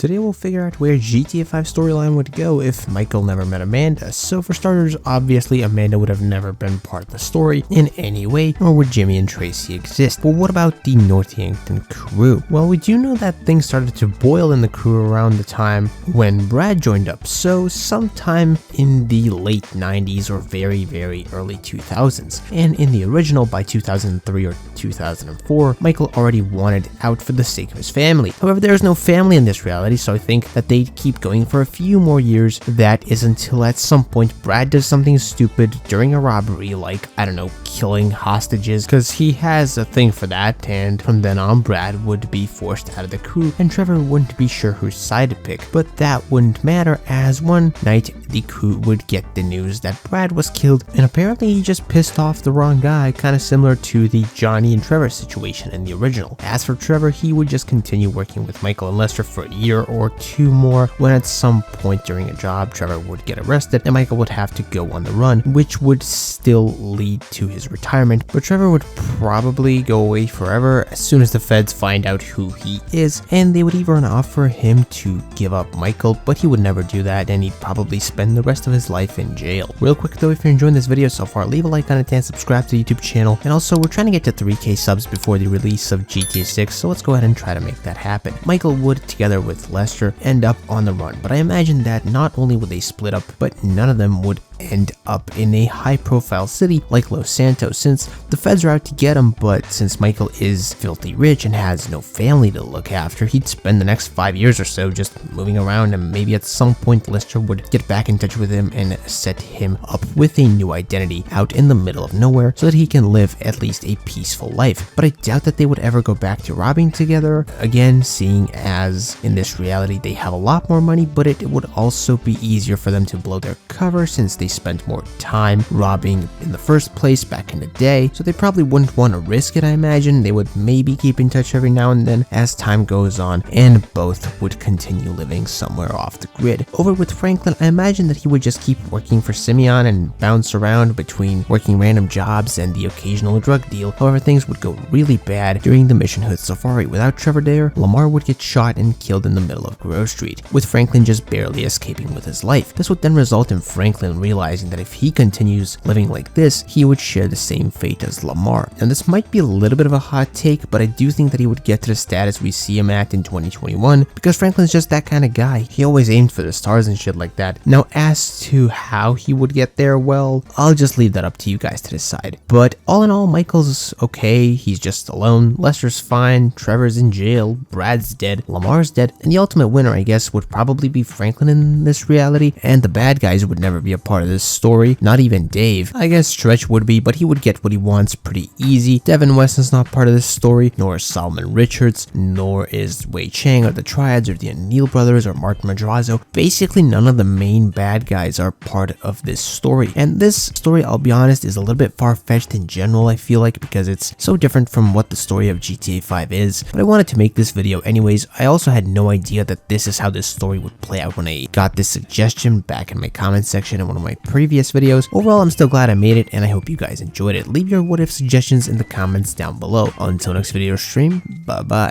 Today we'll figure out where GTA 5 storyline would go if Michael never met Amanda. So for starters, obviously Amanda would have never been part of the story in any way, nor would Jimmy and Tracy exist. But what about the Northampton crew? Well, we do know that things started to boil in the crew around the time when Brad joined up, so sometime in the late 90s or very early 2000s. And in the original, by 2003 or 2004, Michael already wanted out for the sake of his family. However, there is no family in this reality, so I think that they'd keep going for a few more years. That is until at some point Brad does something stupid during a robbery, like, I don't know, killing hostages, because he has a thing for that, and from then on Brad would be forced out of the crew and Trevor wouldn't be sure whose side to pick. But that wouldn't matter, as one night the crew would get the news that Brad was killed, and apparently he just pissed off the wrong guy, kind of similar to the Johnny and Trevor situation in the original. As for Trevor, he would just continue working with Michael and Lester for a year or two more, when at some point during a job Trevor would get arrested and Michael would have to go on the run, which would still lead to his retirement. But Trevor would probably go away forever as soon as the feds find out who he is, and they would even offer him to give up Michael, but he would never do that, and he'd probably spend the rest of his life in jail. Real quick though, if you're enjoying this video so far, leave a like on it and subscribe to the YouTube channel. And also, we're trying to get to 3K subs before the release of GTA 6, so let's go ahead and try to make that happen. Michael would, together with Lester, end up on the run, but I imagine that not only would they split up, but none of them would end up in a high-profile city like Los Santos, since the feds are out to get him. But since Michael is filthy rich and has no family to look after, he'd spend the next 5 years or so just moving around, and maybe at some point Lester would get back in touch with him and set him up with a new identity out in the middle of nowhere so that he can live at least a peaceful life. But I doubt that they would ever go back to robbing together again, seeing as in this reality they have a lot more money, but it would also be easier for them to blow their cover since they spent more time robbing in the first place back in the day, so they probably wouldn't want to risk it. I imagine they would maybe keep in touch every now and then as time goes on, and both would continue living somewhere off the grid. Over with Franklin, I imagine that he would just keep working for Simeon and bounce around between working random jobs and the occasional drug deal. However, things would go really bad during the Mission Hood Safari. Without Trevor there, Lamar would get shot and killed in the middle of Grove Street, with Franklin just barely escaping with his life. This would then result in Franklin realizing that if he continues living like this, he would share the same fate as Lamar. And this might be a little bit of a hot take, but I do think that he would get to the status we see him at in 2021, because Franklin's just that kind of guy. He always aimed for the stars and shit like that. Now, as to how he would get there, well, I'll just leave that up to you guys to decide. But all in all, Michael's okay, he's just alone, Lester's fine, Trevor's in jail, Brad's dead, Lamar's dead, and the ultimate winner, I guess, would probably be Franklin in this reality, and the bad guys would never be a part of this story, not even Dave. I guess Stretch would be, but he would get what he wants pretty easy. Devin Weston's not part of this story, nor is Solomon Richards, nor is Wei Chang or the Triads or the O'Neill brothers or Mark Madrazo. Basically, none of the main bad guys are part of this story. And this story, I'll be honest, is a little bit far-fetched in general, I feel like, because it's so different from what the story of GTA 5 is. But I wanted to make this video anyways. I also had no idea that this is how this story would play out when I got this suggestion back in my comment section in one of my previous videos. Overall, I'm still glad I made it, and I hope you guys enjoyed it. Leave your what if suggestions in the comments down below. Until next video stream, bye bye.